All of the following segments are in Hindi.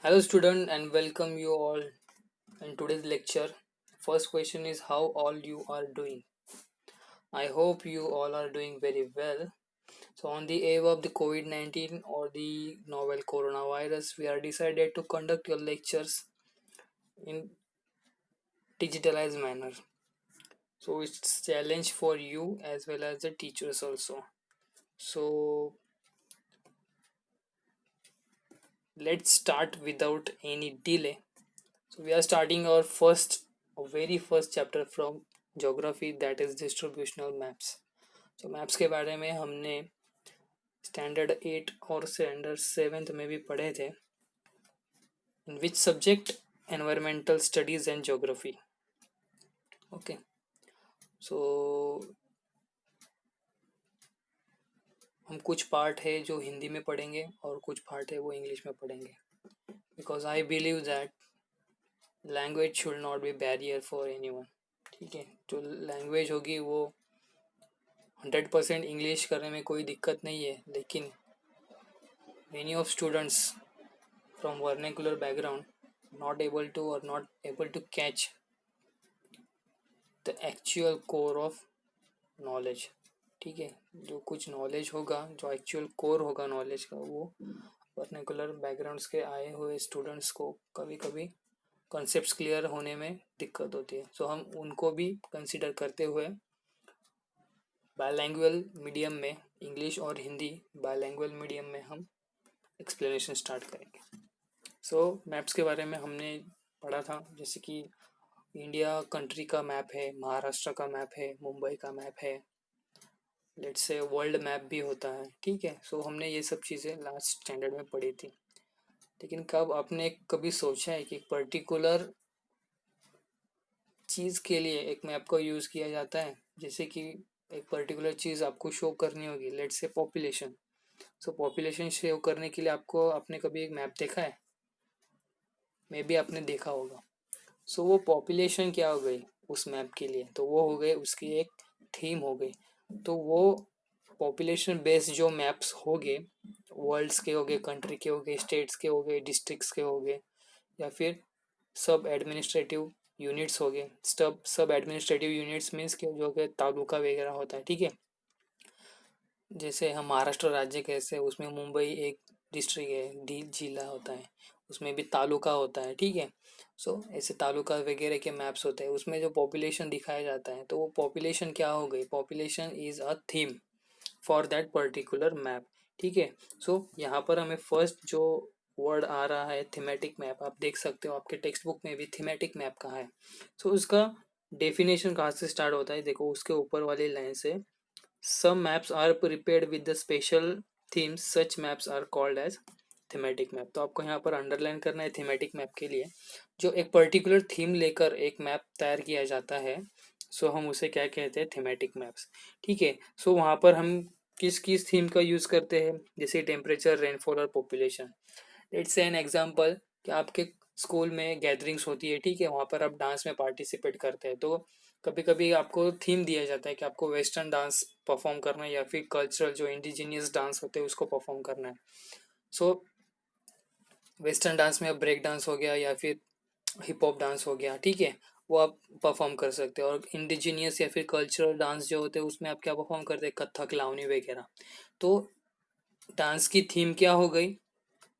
Hello student and welcome you all in today's lecture. First question is how all you are doing. I hope you all are doing very well. So on the eve of the COVID-19 or the novel coronavirus, we are decided to conduct your lectures in digitalized manner. So it's challenge for you as well as the teachers also. So let's start without any delay. So we are starting our very first chapter from geography, that is distributional maps. तो मैप्स के बारे में हमने स्टैंडर्ड 8 और स्टैंडर्ड 7 में भी पढ़े थे. In which subject? Environmental studies and geography. Okay, so हम कुछ पार्ट है जो हिंदी में पढ़ेंगे और कुछ पार्ट है वो इंग्लिश में पढ़ेंगे, because I believe that language should not be barrier for anyone. ठीक है, जो लैंग्वेज होगी वो 100% इंग्लिश करने में कोई दिक्कत नहीं है, लेकिन many of students from vernacular background not able to catch the actual core of knowledge. ठीक है, जो कुछ नॉलेज होगा, जो एक्चुअल कोर होगा नॉलेज का, वो वर्नाकुलर बैकग्राउंड्स के आए हुए स्टूडेंट्स को कभी कभी कॉन्सेप्ट्स क्लियर होने में दिक्कत होती है. सो हम उनको भी कंसिडर करते हुए बायलैंग्वेज मीडियम में, इंग्लिश और हिंदी बायलैंग्वेज मीडियम में हम एक्सप्लेनेशन स्टार्ट करेंगे. सो मैप्स के बारे में हमने पढ़ा था, जैसे कि इंडिया कंट्री का मैप है, महाराष्ट्र का मैप है, मुंबई का मैप है, लेट्स से वर्ल्ड मैप भी होता है. ठीक है, सो हमने ये सब चीज़ें लास्ट स्टैंडर्ड में पढ़ी थी. लेकिन कब आपने कभी सोचा है कि एक पर्टिकुलर चीज़ के लिए एक मैप का यूज़ किया जाता है? जैसे कि एक पर्टिकुलर चीज़ आपको शो करनी होगी, let's say population. So population show करने के लिए आपने कभी एक मैप देखा है? मे बी आपने देखा होगा. सो वो पॉपुलेशन क्या हो गई उस मैप के लिए? तो वो हो गए उसकी एक थीम हो गई. तो वो पॉपुलेशन बेस्ड जो मैप्स हो गए, वर्ल्ड्स के हो गए, कंट्री के हो गए, स्टेट्स के हो गए, डिस्ट्रिक्ट्स के हो गए, या फिर सब एडमिनिस्ट्रेटिव यूनिट्स हो गए. सब एडमिनिस्ट्रेटिव यूनिट्स मीन्स के जो कि तालुका वगैरह होता है. ठीक है, जैसे हम महाराष्ट्र राज्य कैसे, उसमें मुंबई एक डिस्ट्रिक्ट है, जिला होता है, उसमें भी तालुका होता है. ठीक है, सो ऐसे तालुका वगैरह के मैप्स होते हैं, उसमें जो पॉपुलेशन दिखाया जाता है, तो वो पॉपुलेशन क्या हो गई? Population is a theme for that particular map. ठीक है, सो यहाँ पर हमें फर्स्ट जो वर्ड आ रहा है थीमेटिक मैप, आप देख सकते हो आपके टेक्स्ट बुक में भी थीमेटिक मैप कहाँ है. सो उसका डेफिनेशन कहाँ से स्टार्ट होता है? देखो उसके ऊपर वाली लाइन से, some maps are prepared with the special themes, such maps are called as thematic map. तो आपको यहाँ पर अंडरलाइन करना है थीमेटिक मैप के लिए, जो एक पर्टिकुलर थीम लेकर एक मैप तैयार किया जाता है, सो हम उसे क्या कहते हैं? Thematic maps. ठीक है, सो वहाँ पर हम किस किस थीम का यूज़ करते हैं? जैसे टेम्परेचर, रेनफॉल और population. Let's say an example कि आपके स्कूल में गैदरिंग्स होती है. ठीक है, वहाँ पर आप डांस में पार्टिसिपेट करते हैं, तो कभी कभी आपको थीम दिया जाता है कि आपको वेस्टर्न डांस परफॉर्म करना है या फिर कल्चरल जो इंडिजीनियस डांस होते हैं उसको परफॉर्म करना है. सो वेस्टर्न डांस में अब ब्रेक डांस हो गया या फिर हिप हॉप डांस हो गया. ठीक है, वो आप परफॉर्म कर सकते हो. और इंडिजीनियस या फिर कल्चरल डांस जो होते हैं उसमें आप क्या परफॉर्म करते हैं? कथक, लावनी वगैरह. तो डांस की थीम क्या हो गई?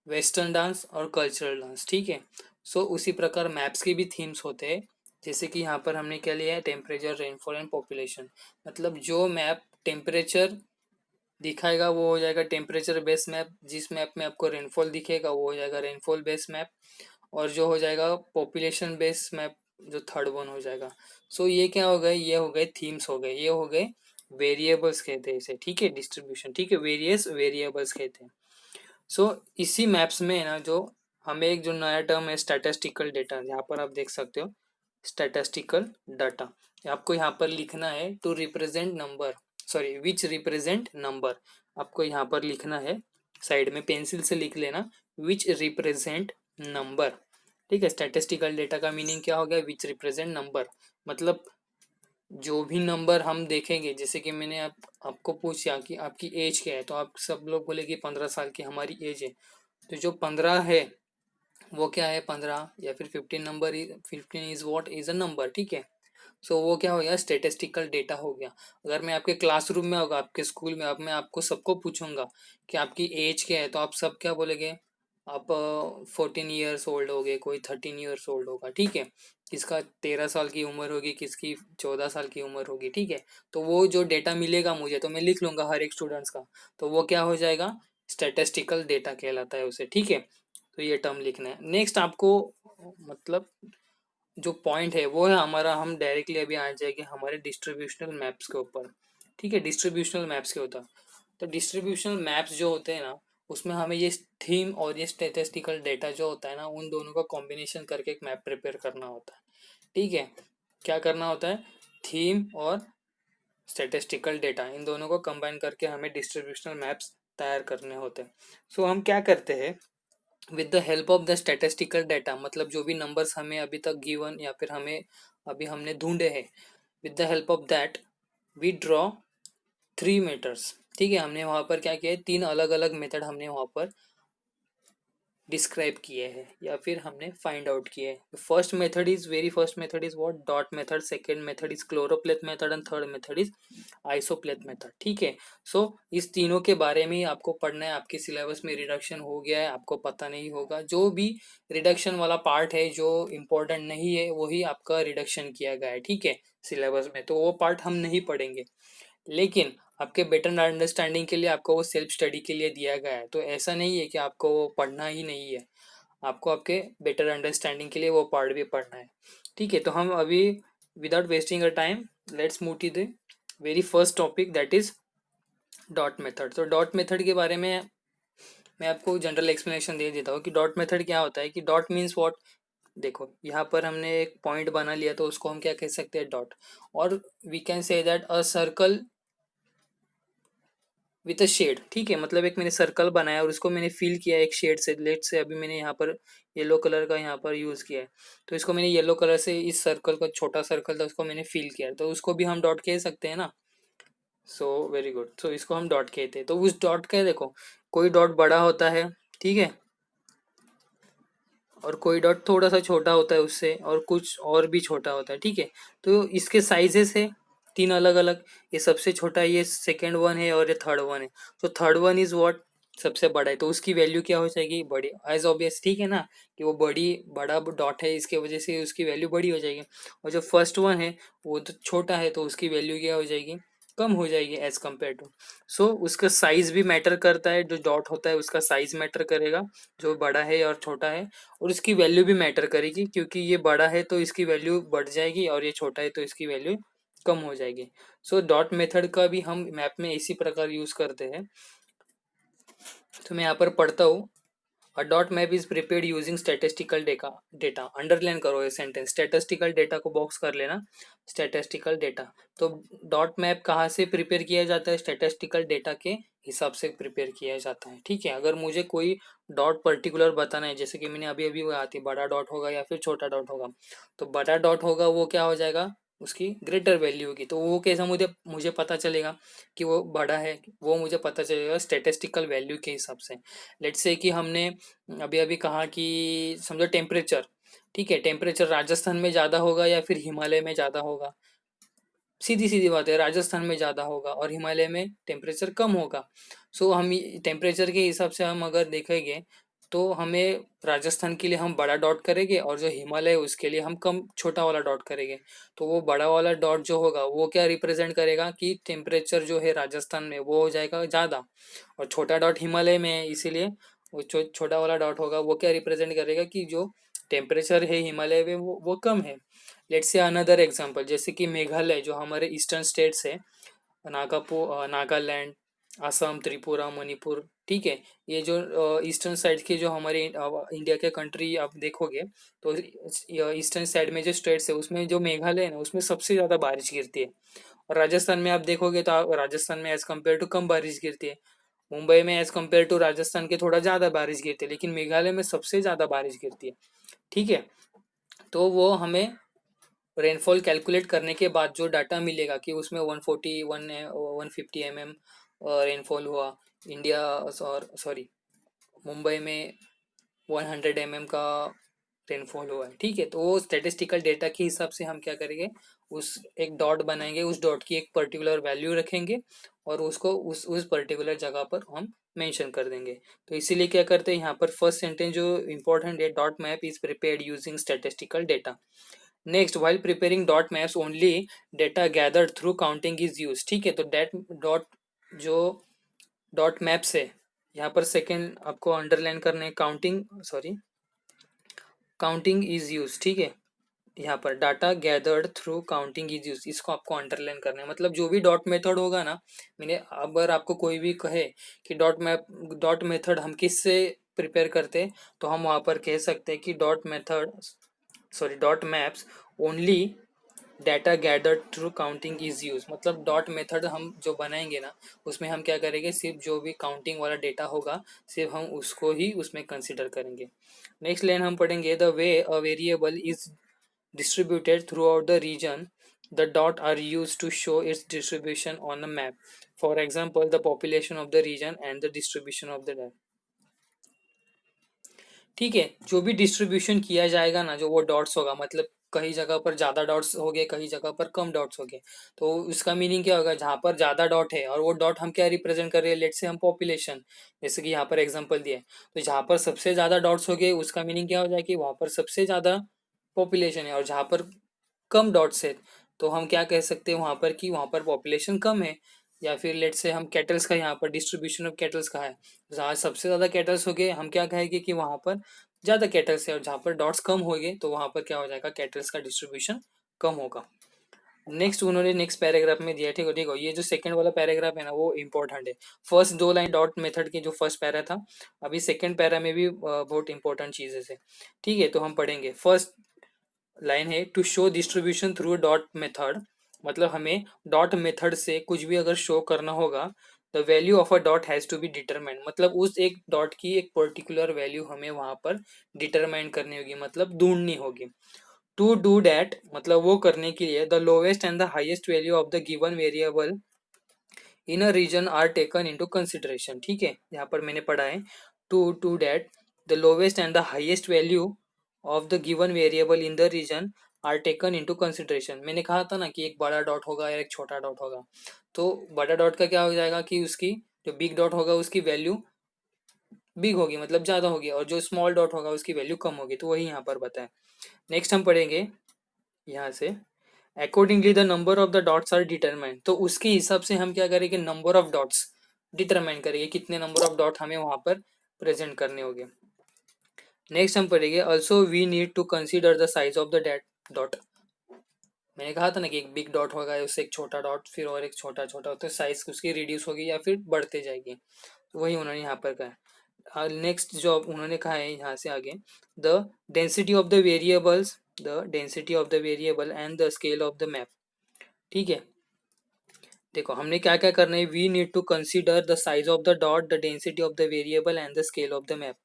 वेस्टर्न डांस और कल्चरल डांस. ठीक है, सो उसी प्रकार मैप्स के भी थीम्स होते हैं. जैसे कि यहाँ पर हमने क्या लिया है? Temperature, rainfall and population. मतलब जो मैप टेम्परेचर दिखाएगा वो हो जाएगा टेम्परेचर बेस्ड मैप, जिस मैप में आपको रेनफॉल दिखेगा वो हो जाएगा रेनफॉल बेस्ड मैप, और जो हो जाएगा पॉपुलेशन बेस्ड मैप, जो थर्ड वन हो जाएगा. सो ये क्या हो गए? ये हो गए थीम्स हो गए, ये हो गए वेरिएबल्स कहते हैं इसे. ठीक है, डिस्ट्रीब्यूशन. ठीक है, वेरियस वेरिएबल्स कहते हैं. सो इसी मैप्स में है ना, जो हमें एक जो नया टर्म है स्टैटिस्टिकल डेटा, यहाँ पर आप देख सकते हो स्टैटिस्टिकल डाटा. आपको यहाँ पर लिखना है to represent number, sorry which represent number. आपको यहाँ पर लिखना है, साइड में पेंसिल से लिख लेना, विच रिप्रेजेंट नंबर. ठीक है, स्टैटिस्टिकल डेटा का मीनिंग क्या हो गया? विच रिप्रेजेंट नंबर. मतलब जो भी नंबर हम देखेंगे, जैसे कि मैंने आपको पूछा कि आपकी एज क्या है, तो आप सब लोग बोले कि 15 साल की हमारी एज है. तो जो 15 है वो क्या है 15 या फिर 15 number, 15 is what is a number, ठीक है। सो वो क्या हो गया, स्टेटिस्टिकल डेटा हो गया। अगर मैं आपके क्लासरूम में होगा, आपके स्कूल में, अब मैं आपको सबको पूछूंगा कि आपकी एज क्या है, तो आप सब क्या बोलेंगे, आप 14 ईयर्स ओल्ड हो गए, कोई 13 ईयर्स ओल्ड होगा, ठीक है। किसका 13 साल की उम्र होगी, किसकी 14 साल की उम्र होगी, ठीक है। तो वो जो डेटा मिलेगा मुझे, तो मैं लिख लूंगा हर एक स्टूडेंट्स का, तो वो क्या हो जाएगा, स्टेटिस्टिकल डेटा कहलाता है उसे, ठीक है। तो ये टर्म लिखना है। नेक्स्ट आपको मतलब जो पॉइंट है वो है हमारा, हम डायरेक्टली अभी आ जाएंगे हमारे डिस्ट्रीब्यूशनल मैप्स के ऊपर, ठीक है। डिस्ट्रीब्यूशनल मैप्स के होता, तो डिस्ट्रीब्यूशनल मैप्स जो होते हैं ना, उसमें हमें ये थीम और ये स्टेटिस्टिकल डेटा जो होता है ना, उन दोनों का कॉम्बिनेशन करके एक मैप प्रिपेयर करना होता है, ठीक है। क्या करना होता है, थीम और स्टेटिस्टिकल डेटा, इन दोनों को कंबाइन करके हमें डिस्ट्रीब्यूशनल मैप्स तैयार करने होते हैं। सो हम क्या करते हैं, with the help of the statistical data, मतलब जो भी नंबर्स हमें अभी तक गिवन या फिर हमें अभी हमने ढूंढे हैं, with the help of that we draw 3 methods, ठीक है। हमने वहां पर क्या किया है, 3 अलग अलग मेथड हमने वहां पर डिस्क्राइब किए हैं या फिर हमने फाइंड आउट किए हैं। First method is what, dot method, second method is choropleth method and third method is isopleth method, ठीक है। सो इस तीनों के बारे में ही आपको पढ़ना है। आपके सिलेबस में रिडक्शन हो गया है, आपको पता नहीं होगा, जो भी रिडक्शन वाला पार्ट है जो इम्पोर्टेंट नहीं है वही आपका रिडक्शन किया गया है, ठीक है, सिलेबस में, तो वो पार्ट हम नहीं पढ़ेंगे। लेकिन आपके बेटर अंडरस्टैंडिंग के लिए आपको वो सेल्फ स्टडी के लिए दिया गया है, तो ऐसा नहीं है कि आपको वो पढ़ना ही नहीं है, आपको आपके बेटर अंडरस्टैंडिंग के लिए वो पार्ट भी पढ़ना है, ठीक है। तो हम अभी without wasting a time, let's move to the very first topic, that is dot method. तो डॉट मेथड के बारे में मैं आपको जनरल एक्सप्लेनेशन दे देता हूँ कि डॉट मेथड क्या होता है, कि डॉट मीन्स व्हाट। देखो यहाँ पर हमने एक पॉइंट बना लिया, तो उसको हम क्या कह सकते हैं, डॉट। और we can say that a circle with a shade, ठीक है। मतलब एक मैंने सर्कल बनाया और उसको मैंने फिल किया एक शेड से, लेट से अभी मैंने यहाँ पर येलो कलर का यहाँ पर यूज किया है, तो इसको मैंने येलो कलर से, इस सर्कल को, छोटा सर्कल था उसको मैंने फिल किया, तो उसको भी हम डॉट कह सकते हैं ना। सो वेरी गुड, सो इसको हम डॉट कहते हैं। तो उस डॉट का देखो, कोई डॉट बड़ा होता है, ठीक है, और कोई डॉट थोड़ा सा छोटा होता है उससे, और कुछ और भी छोटा होता है, ठीक है। तो इसके साइजेस है 3 अलग अलग, ये सबसे छोटा, ये सेकेंड वन है और ये थर्ड वन है। तो थर्ड वन इज व्हाट, सबसे बड़ा है, तो उसकी वैल्यू क्या हो जाएगी, बड़ी, एज ऑब्वियस, ठीक है ना, कि वो बड़ा डॉट है, इसके वजह से उसकी वैल्यू बड़ी हो जाएगी। और जो फर्स्ट वन है वो तो छोटा है, तो उसकी वैल्यू क्या हो जाएगी, कम हो जाएगी एज कम्पेयर टू। सो उसका साइज भी मैटर करता है, जो डॉट होता है उसका साइज मैटर करेगा, जो बड़ा है और छोटा है। और इसकी वैल्यू भी मैटर करेगी, क्योंकि ये बड़ा है तो इसकी वैल्यू बढ़ जाएगी, और ये छोटा है तो इसकी वैल्यू कम हो जाएगी। सो डॉट मेथड का भी हम मैप में इसी प्रकार यूज करते हैं। तो मैं यहाँ पर पढ़ता हूँ, a dot map is prepared using statistical data. Underline करो ये सेंटेंस, स्टैटिस्टिकल डेटा को बॉक्स कर लेना, स्टैटिस्टिकल डेटा। तो डॉट मैप कहाँ से प्रिपेयर किया जाता है, स्टैटिस्टिकल डेटा के हिसाब से प्रिपेयर किया जाता है, ठीक है। अगर मुझे कोई डॉट पर्टिकुलर बताना है, जैसे कि मैंने अभी अभी वो आती, बड़ा डॉट होगा या फिर छोटा डॉट होगा, तो बड़ा डॉट होगा वो क्या हो जाएगा, उसकी ग्रेटर वैल्यू होगी, तो वो कैसा मुझे मुझे पता चलेगा कि वो बड़ा है, वो मुझे पता चलेगा स्टेटिस्टिकल वैल्यू के हिसाब से। लेट्स से कि हमने अभी अभी कहा कि समझो टेम्परेचर, ठीक है, टेम्परेचर राजस्थान में ज़्यादा होगा या फिर हिमालय में ज़्यादा होगा, सीधी सीधी बात है, राजस्थान में ज़्यादा होगा और हिमालय में टेम्परेचर कम होगा। सो हम टेम्परेचर के हिसाब से हम अगर देखेंगे, तो हमें राजस्थान के लिए हम बड़ा डॉट करेंगे, और जो हिमालय है उसके लिए हम कम छोटा वाला डॉट करेंगे। तो वो बड़ा वाला डॉट जो होगा वो क्या रिप्रेजेंट करेगा, कि टेम्परेचर जो है राजस्थान में वो हो जाएगा ज़्यादा, और छोटा डॉट हिमालय में है, इसीलिए वो छोटा वाला डॉट होगा वो क्या रिप्रेजेंट करेगा, कि जो टेम्परेचर है हिमालय में वो कम है। लेट्स से अनदर एग्जांपल, जैसे कि मेघालय जो हमारे ईस्टर्न स्टेट्स है, नागालैंड, असम, त्रिपुरा, मणिपुर, ठीक है, ये जो ईस्टर्न साइड के जो हमारे इंडिया के कंट्री आप देखोगे, तो ईस्टर्न साइड में जो स्टेट्स है उसमें जो मेघालय है ना, उसमें सबसे ज़्यादा बारिश गिरती है। और राजस्थान में आप देखोगे तो राजस्थान में एज कम्पेयर टू कम बारिश गिरती है। मुंबई में एज कम्पेयर टू राजस्थान के थोड़ा ज़्यादा बारिश गिरती है, लेकिन मेघालय में सबसे ज़्यादा बारिश गिरती है, ठीक है। तो वो हमें रेनफॉल कैलकुलेट करने के बाद जो डाटा मिलेगा कि उसमें 150 150 mm रेनफॉल हुआ इंडिया, और सॉरी, मुंबई में 100 mm का रेनफॉल हुआ है, ठीक है। तो वो स्टेटिस्टिकल डेटा के हिसाब से हम क्या करेंगे, उस एक डॉट बनाएंगे, उस डॉट की एक पर्टिकुलर वैल्यू रखेंगे और उसको उस पर्टिकुलर जगह पर हम मेंशन कर देंगे। तो इसीलिए क्या करते हैं, यहाँ पर फर्स्ट सेंटेंस जो इंपॉर्टेंट है, dot map is prepared using statistical data. Next, while preparing dot maps only data gathered through counting is used, ठीक है। तो डेट डॉट जो डॉट मैप्स है, यहाँ पर सेकेंड आपको अंडरलाइन करना है, counting, sorry, counting is use, ठीक है। यहाँ पर data gathered through counting is use, इसको आपको अंडरलाइन करना है। मतलब जो भी डॉट मेथड होगा ना, मैंने अगर आपको कोई भी कहे कि डॉट मेथड हम किससे प्रिपेयर करते हैं, तो हम वहाँ पर कह सकते हैं कि dot method, sorry, dot maps only data gathered through counting is use. मतलब डॉट मेथड हम जो बनाएंगे ना, उसमें हम क्या करेंगे, सिर्फ जो भी काउंटिंग वाला डेटा होगा सिर्फ हम उसको ही उसमें कंसिडर करेंगे। नेक्स्ट लाइन हम पढ़ेंगे, the way a variable is distributed throughout the region, the dot are used to show its distribution on a map. For example, the population of the region and the distribution of the land. ठीक है, जो भी डिस्ट्रीब्यूशन किया जाएगा ना, जो वो डॉट्स होगा, मतलब कई जगह पर ज्यादा डॉट्स हो गए, कई जगह पर कम डॉट्स हो गए, तो उसका मीनिंग क्या होगा, जहाँ पर ज्यादा डॉट है और वो डॉट हम क्या रिप्रेजेंट कर रहे हैं, लेट से हम पॉपुलेशन, जैसे कि यहाँ पर एग्जांपल दिया है, तो जहाँ पर सबसे ज्यादा डॉट्स हो गए उसका मीनिंग क्या हो जाए कि वहां पर सबसे ज्यादा पॉपुलेशन है, और जहाँ पर कम डॉट्स है तो हम क्या कह सकते हैं वहां पर कि वहां पर पॉपुलेशन कम है। या फिर लेट से हम कैटल्स का, यहाँ पर डिस्ट्रीब्यूशन ऑफ कैटल्स का है, जहाँ सबसे ज्यादा कैटल्स हो गए हम क्या कहेंगे कि वहां पर ज्यादा कैटल्स है, और जहाँ पर डॉट्स कम हो गए तो वहां पर क्या हो जाएगा, कैटल्स का डिस्ट्रीब्यूशन कम होगा। नेक्स्ट उन्होंने नेक्स्ट पैराग्राफ में दिया, ठीक है, देखो ये जो सेकंड वाला पैराग्राफ है ना वो इंपॉर्टेंट है। फर्स्ट दो लाइन डॉट मेथड की जो फर्स्ट पैरा था, अभी सेकंड पैरा में भी बहुत इंपॉर्टेंट चीजें है, ठीक है। तो हम पढ़ेंगे, फर्स्ट लाइन है, to show distribution through dot method, मतलब हमें डॉट मेथड से कुछ भी अगर शो करना होगा, the value of a dot has to be determined, मतलब उस एक डॉट की एक पर्टिकुलर वैल्यू हमें वहां पर डिटरमाइन करनी होगी, मतलब ढूंढनी होगी। टू डू दैट, मतलब वो करने के लिए, the lowest and the highest value of the given variable in a region are taken into consideration, ठीक है। यहाँ पर मैंने पढ़ा है, to that the lowest and the highest value of the given variable in the region are taken into consideration. मैंने कहा था ना कि एक बड़ा डॉट होगा या एक छोटा डॉट होगा, तो बड़ा डॉट का क्या हो जाएगा कि उसकी जो बिग डॉट होगा उसकी वैल्यू बिग होगी, मतलब ज्यादा होगी, और जो स्मॉल डॉट होगा उसकी वैल्यू कम होगी, तो वही यहाँ पर बताएं। नेक्स्ट हम पढ़ेंगे यहाँ से, accordingly the number of the dots are determined, तो उसके हिसाब से हम क्या करेंगे, नंबर ऑफ डॉट्स डिटरमाइन करेंगे, कितने नंबर ऑफ डॉट हमें वहां पर प्रेजेंट करने होंगे। नेक्स्ट हम पढ़ेंगे, also we need to consider the size of the dot. मैंने कहा था ना कि एक बिग डॉट होगा, उससे एक छोटा डॉट, फिर और एक छोटा छोटा, तो साइज उसकी रिड्यूस होगी या फिर बढ़ते जाएगी, तो वही उन्होंने यहाँ पर कहा। नेक्स्ट जो उन्होंने कहा है यहाँ से आगे, the density of the variables, the density of the variable and the scale of the map, ठीक है। देखो हमने क्या क्या करना है, we need to consider the size of the dot, the density of the variable and the scale of the map.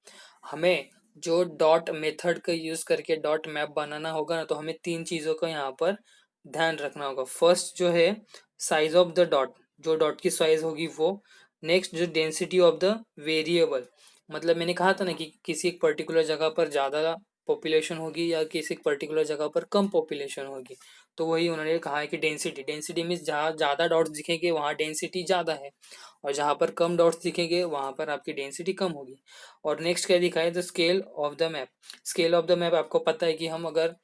हमें जो डॉट मेथड का यूज करके डॉट मैप बनाना होगा ना, तो हमें तीन चीजों का यहाँ पर ध्यान रखना होगा। फर्स्ट जो है साइज ऑफ द डॉट, जो डॉट की साइज होगी वो। नेक्स्ट जो डेंसिटी ऑफ द वेरिएबल, मतलब मैंने कहा था ना कि किसी एक पर्टिकुलर जगह पर ज्यादा पॉपुलेशन होगी या किसी एक पर्टिकुलर जगह पर कम पॉपुलेशन होगी, तो वही उन्होंने कहा है कि डेंसिटी, डेंसिटी मीन्स जहाँ ज्यादा डॉट्स दिखेंगे वहाँ डेंसिटी ज्यादा है, और जहाँ पर कम डॉट्स दिखेंगे वहाँ पर आपकी डेंसिटी कम होगी। और नेक्स्ट क्या दिखा है, the scale of the map. Scale of the map आपको पता है कि हम अगर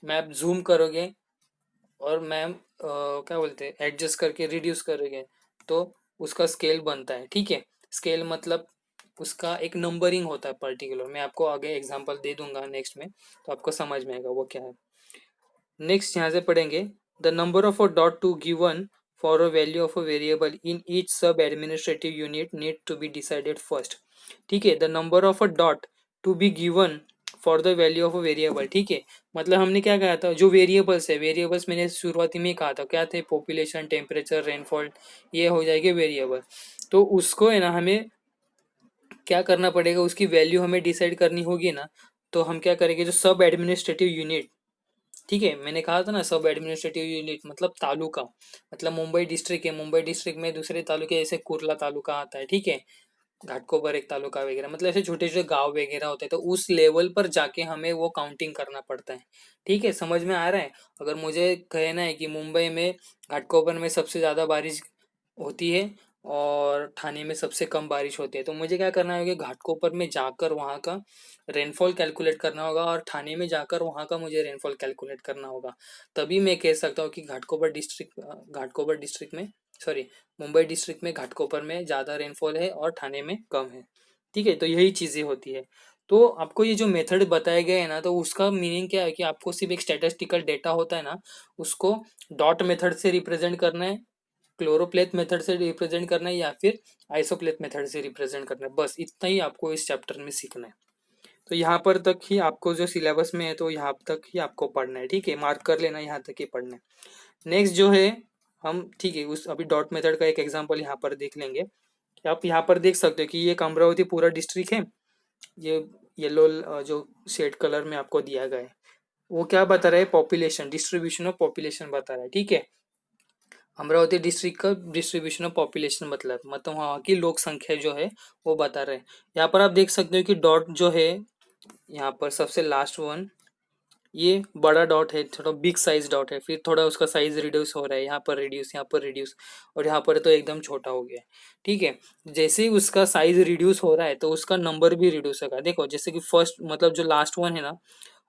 मैप जूम करोगे और मैम क्या बोलते हैं एडजस्ट करके रिड्यूस करोगे, तो उसका स्केल बनता है, ठीक है। स्केल मतलब उसका एक नंबरिंग होता है पर्टिकुलर, मैं आपको आगे एग्जांपल दे दूंगा नेक्स्ट में, तो आपको समझ में आएगा वो क्या है। नेक्स्ट यहाँ से पढ़ेंगे, the number of a dot to given for a value of a variable in each sub administrative unit need to be decided first, ठीक है। The number of a dot to be given for the value of a variable, ठीक है। मतलब हमने क्या कहा था, जो वेरिएबल्स है, वेरिएबल्स मैंने शुरुआती में कहा था क्या थे, पॉपुलेशन, टेम्परेचर, रेनफॉल, ये हो जाएगी वेरिएबल। तो उसको है ना हमें क्या करना पड़ेगा, उसकी वैल्यू हमें डिसाइड करनी होगी ना, तो हम क्या करेंगे, जो सब एडमिनिस्ट्रेटिव यूनिट, ठीक है, मैंने कहा था ना सब एडमिनिस्ट्रेटिव यूनिट मतलब तालुका, मतलब मुंबई डिस्ट्रिक्ट है, मुंबई डिस्ट्रिक्ट में दूसरे तालुके जैसे कुर्ला तालुका आता है, ठीक है। घाटकोपर एक तालुका वगैरह, मतलब ऐसे छोटे छोटे गांव वगैरह होते हैं, तो उस लेवल पर जाके हमें वो काउंटिंग करना पड़ता है। ठीक है, समझ में आ रहा है? अगर मुझे कहना है कि मुंबई में घाटकोपर में सबसे ज़्यादा बारिश होती है और ठाणे में सबसे कम बारिश होती है, तो मुझे क्या करना होगा, घाटकोपर में जाकर वहाँ का रेनफॉल कैलकुलेट करना होगा और ठाणे में जाकर वहाँ का मुझे रेनफॉल कैलकुलेट करना होगा। तभी मैं कह सकता हूँ कि घाटकोपर डिस्ट्रिक्ट में, सॉरी, मुंबई डिस्ट्रिक्ट में घाटकोपर में ज़्यादा रेनफॉल है और ठाणे में कम है। ठीक है, तो यही चीज़ें होती है। तो आपको ये जो मेथड बताए गए हैं ना, तो उसका मीनिंग क्या है कि आपको सिर्फ एक स्टैटिस्टिकल डेटा होता है ना, उसको डॉट मेथड से रिप्रेजेंट करना है, क्लोरोप्लेथ मेथड से रिप्रेजेंट करना है, या फिर आइसोप्लेथ मेथड से रिप्रेजेंट करना है। बस इतना ही आपको इस चैप्टर में सीखना है। तो यहाँ पर तक ही आपको जो सिलेबस में है, तो यहाँ तक ही आपको पढ़ना है। ठीक है, मार्क कर लेना, यहाँ तक ही पढ़ना है। नेक्स्ट जो है, हम ठीक है उस अभी डॉट मेथड का एक एग्जांपल यहाँ पर देख लेंगे। आप यहाँ पर देख सकते हो कि ये अमरावती पूरा डिस्ट्रिक्ट है। ये येलो जो शेड कलर में आपको दिया गया है, वो क्या बता रहा है, पॉपुलेशन, डिस्ट्रीब्यूशन ऑफ पॉपुलेशन बता रहा है। ठीक है, अमरावती डिस्ट्रिक्ट का डिस्ट्रीब्यूशन ऑफ पॉपुलेशन मतलब वहाँ की लोक संख्या जो है वो बता रहे हैं। यहाँ पर आप देख सकते हो कि डॉट जो है, यहाँ पर सबसे लास्ट वन, ये बड़ा डॉट है, थोड़ा बिग साइज डॉट है, फिर थोड़ा उसका साइज रिड्यूस हो रहा है, यहाँ पर रिड्यूस, यहाँ पर रिड्यूस, और यहाँ पर तो एकदम छोटा हो गया है। ठीक है, जैसे ही उसका साइज रिड्यूस हो रहा है तो उसका नंबर भी रिड्यूस होगा। देखो जैसे कि फर्स्ट मतलब जो लास्ट वन है ना,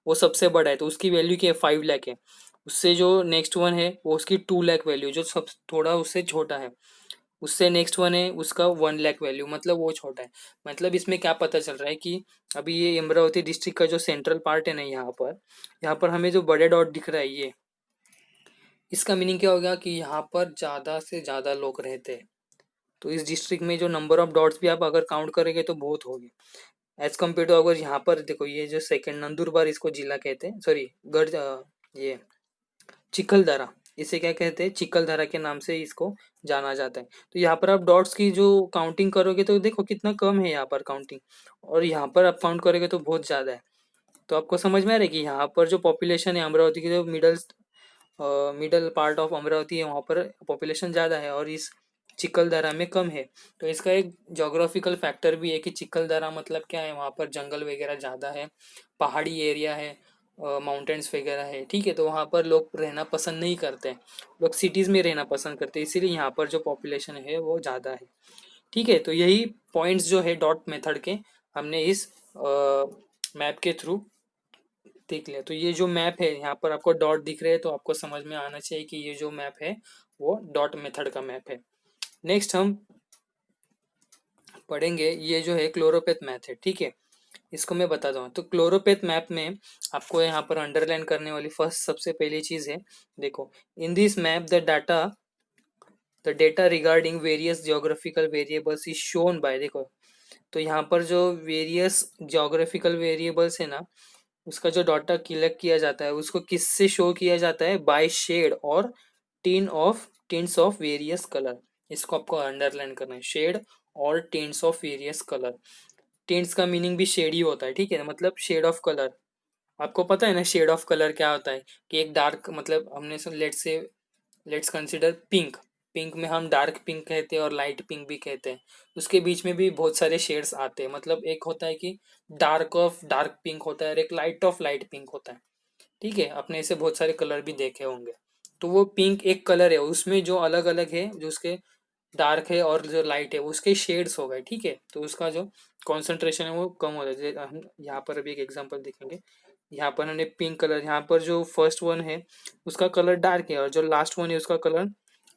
वो सबसे बड़ा है, तो उसकी वैल्यू क्या है, 5 लाख है। उससे जो नेक्स्ट वन है वो उसकी 2 लाख वैल्यू, जो सब थोड़ा उससे छोटा है। उससे नेक्स्ट वन है उसका 1 लाख वैल्यू, मतलब वो छोटा है। मतलब इसमें क्या पता चल रहा है कि अभी ये अमरावती डिस्ट्रिक्ट का जो सेंट्रल पार्ट है ना, यहाँ पर हमें जो बड़े डॉट दिख रहा है, ये इसका मीनिंग क्या होगा कि यहाँ पर ज़्यादा से ज़्यादा लोग रहते हैं। तो इस डिस्ट्रिक्ट में जो नंबर ऑफ डॉट्स भी आप अगर काउंट करेंगे तो बहुत होगी, एज कम्पेयर टू अगर यहाँ पर देखो, ये जो सेकंड नंदुरबार इसको जिला कहते हैं, सॉरी गढ़, ये चिखलदरा, इसे क्या कहते हैं, चिखलदरा के नाम से इसको जाना जाता है। तो यहाँ पर आप डॉट्स की जो काउंटिंग करोगे तो देखो कितना कम है यहाँ पर काउंटिंग, और यहाँ पर आप काउंट करोगे तो बहुत ज़्यादा है। तो आपको समझ में आ रहा है कि यहाँ पर जो पॉपुलेशन है अमरावती की, जो मिडल पार्ट ऑफ अमरावती है, वहाँ पर पॉपुलेशन ज़्यादा है और इस चिखलदरा में कम है। तो इसका एक जोग्राफिकल फैक्टर भी है कि चिखलदरा मतलब क्या है, वहाँ पर जंगल वगैरह ज़्यादा है, पहाड़ी एरिया है, माउंटेन्स वगैरह है। ठीक है, तो वहाँ पर लोग रहना पसंद नहीं करते, लोग सिटीज़ में रहना पसंद करते हैं, इसीलिए यहाँ पर जो पॉपुलेशन है वो ज़्यादा है। ठीक है, तो यही पॉइंट्स जो है डॉट मेथड के, हमने इस मैप के थ्रू देख लिया। तो ये जो मैप है, यहाँ पर आपको डॉट दिख रहे हैं, तो आपको समझ में आना चाहिए कि ये जो मैप है वो डॉट मेथड का मैप है। नेक्स्ट हम पढ़ेंगे ये जो है क्लोरोपेथ मैथ है। ठीक है, इसको मैं बताता हूँ। तो क्लोरोपेथ मैप में आपको यहाँ पर अंडरलाइन करने वाली फर्स्ट सबसे पहली चीज है, देखो, इन this map the data regarding various geographical variables is shown by, देखो, तो यहाँ पर जो वेरियस जियोग्राफिकल वेरिएबल्स है ना, उसका जो डाटा कलेक्ट किया जाता है उसको किससे शो किया जाता है, बाय शेड और टिंट्स ऑफ वेरियस कलर। इसको आपको अंडरलाइन करना है, शेड और tints of various colour. Tints का मीनिंग भी शेड ही होता है। ठीक है, मतलब शेड ऑफ कलर। आपको पता है ना शेड ऑफ कलर क्या होता है, कि एक डार्क, मतलब हमने लेट्स कंसिडर पिंक, पिंक में हम डार्क पिंक कहते हैं और लाइट पिंक भी कहते हैं। उसके बीच में भी बहुत सारे शेड्स आते हैं, मतलब एक होता है कि डार्क ऑफ डार्क पिंक होता है और एक लाइट ऑफ लाइट पिंक होता है। ठीक है, आपने ऐसे बहुत सारे कलर भी देखे होंगे। तो वो पिंक एक कलर है, उसमें जो अलग अलग है, जो उसके डार्क है और जो लाइट है उसके शेड्स हो गए। ठीक है, तो उसका जो कॉन्सेंट्रेशन है वो कम हो जाता है। हम यहाँ पर अभी एक एग्जांपल देखेंगे। यहाँ पर हमने पिंक कलर, यहाँ पर जो फर्स्ट वन है उसका कलर डार्क है और जो लास्ट वन है उसका कलर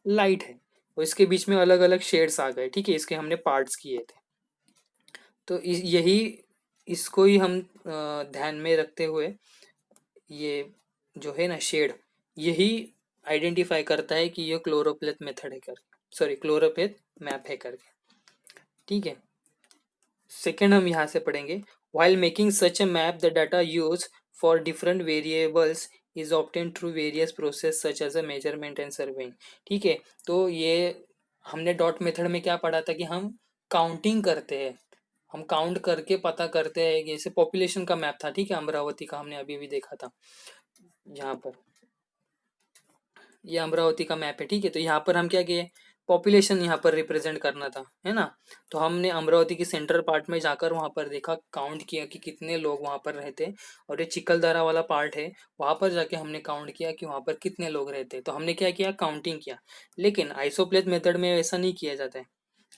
लाइट है, और इसके बीच में अलग अलग शेड्स आ गए। ठीक है, इसके हमने पार्ट्स किए थे। तो यही, इसको ही हम ध्यान में रखते हुए, ये जो है ना शेड, यही आइडेंटिफाई करता है कि ये क्लोरोप्लेथ मेथड है कर, सॉरी क्लोरोप्लेथ मैप है करके। ठीक है, सेकेंड हम यहाँ से पढ़ेंगे, while making such a map the data used for different variables is obtained through various process such as a measurement and surveying। ठीक है, तो ये हमने डॉट मेथड में क्या पढ़ा था कि हम काउंटिंग करते हैं, हम काउंट करके पता करते हैं। जैसे पॉपुलेशन का मैप था, ठीक है, अमरावती का हमने अभी भी देखा था। यहाँ पर ये अमरावती का मैप है। ठीक है, तो यहाँ पर हम क्या किए, पॉपुलेशन यहाँ पर रिप्रेजेंट करना था, है ना। तो हमने अमरावती की सेंट्रल पार्ट में जाकर वहाँ पर देखा, काउंट किया कि कितने लोग वहाँ पर रहते। और ये चिकलदरा वाला पार्ट है, वहाँ पर जाके हमने काउंट किया कि वहाँ पर कितने लोग रहते। तो हमने क्या किया, काउंटिंग किया। लेकिन आइसोप्लेथ मेथड में ऐसा नहीं किया जाता है।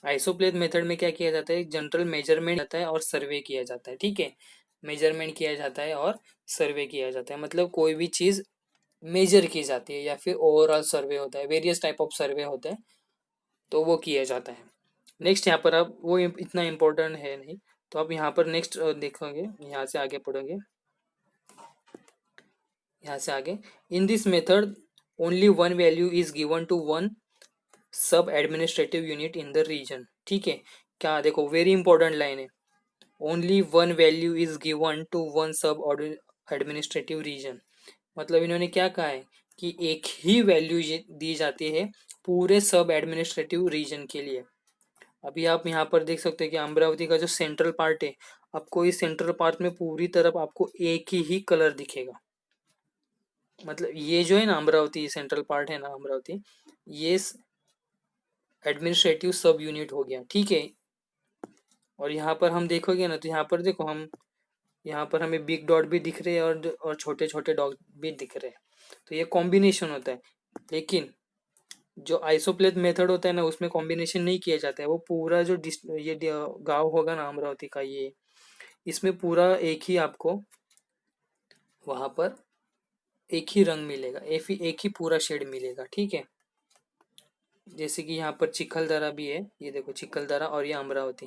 आइसोप्लेथ मेथड में क्या किया जाता है, जनरल मेजरमेंट जाता है और सर्वे किया जाता है, ठीक है। मेजरमेंट किया जाता है और सर्वे किया जाता है, मतलब कोई भी चीज़ मेजर की जाती है या फिर ओवरऑल सर्वे होता है, वेरियस टाइप ऑफ सर्वे होते हैं, तो वो किया जाता है। नेक्स्ट यहाँ पर अब वो इतना इम्पोर्टेंट है नहीं, तो अब यहाँ पर नेक्स्ट देखोगे, यहाँ से आगे पढ़ोगे, यहाँ से आगे, in this method only one value is given to one sub administrative unit in the region, ठीक है। क्या देखो, वेरी इंपॉर्टेंट लाइन है, only one value is given to one sub administrative region. मतलब इन्होंने क्या कहा है कि एक ही वैल्यू दी जाती है पूरे सब एडमिनिस्ट्रेटिव रीजन के लिए। अभी आप यहाँ पर देख सकते हैं कि अमरावती का जो सेंट्रल पार्ट है, आपको इस सेंट्रल पार्ट में पूरी तरफ आपको एक ही कलर दिखेगा। मतलब ये जो है ना अमरावती सेंट्रल पार्ट है ना अमरावती, ये एडमिनिस्ट्रेटिव सब यूनिट हो गया, ठीक है। और यहाँ पर हम देखोगे ना, तो यहाँ पर देखो, हम यहाँ पर हमें बिग डॉट भी दिख रहे हैं और छोटे छोटे डॉट भी दिख रहे हैं, तो ये कॉम्बिनेशन होता है। लेकिन जो आइसोप्लेथ मेथड होता है ना, उसमें कॉम्बिनेशन नहीं किया जाता है। वो पूरा जो ये गांव होगा ना अमरावती का, ये इसमें पूरा एक ही आपको वहां पर एक ही रंग मिलेगा, एक ही पूरा शेड मिलेगा, ठीक है। जैसे कि यहाँ पर चिखलदरा भी है, ये देखो चिखलदरा और ये अमरावती,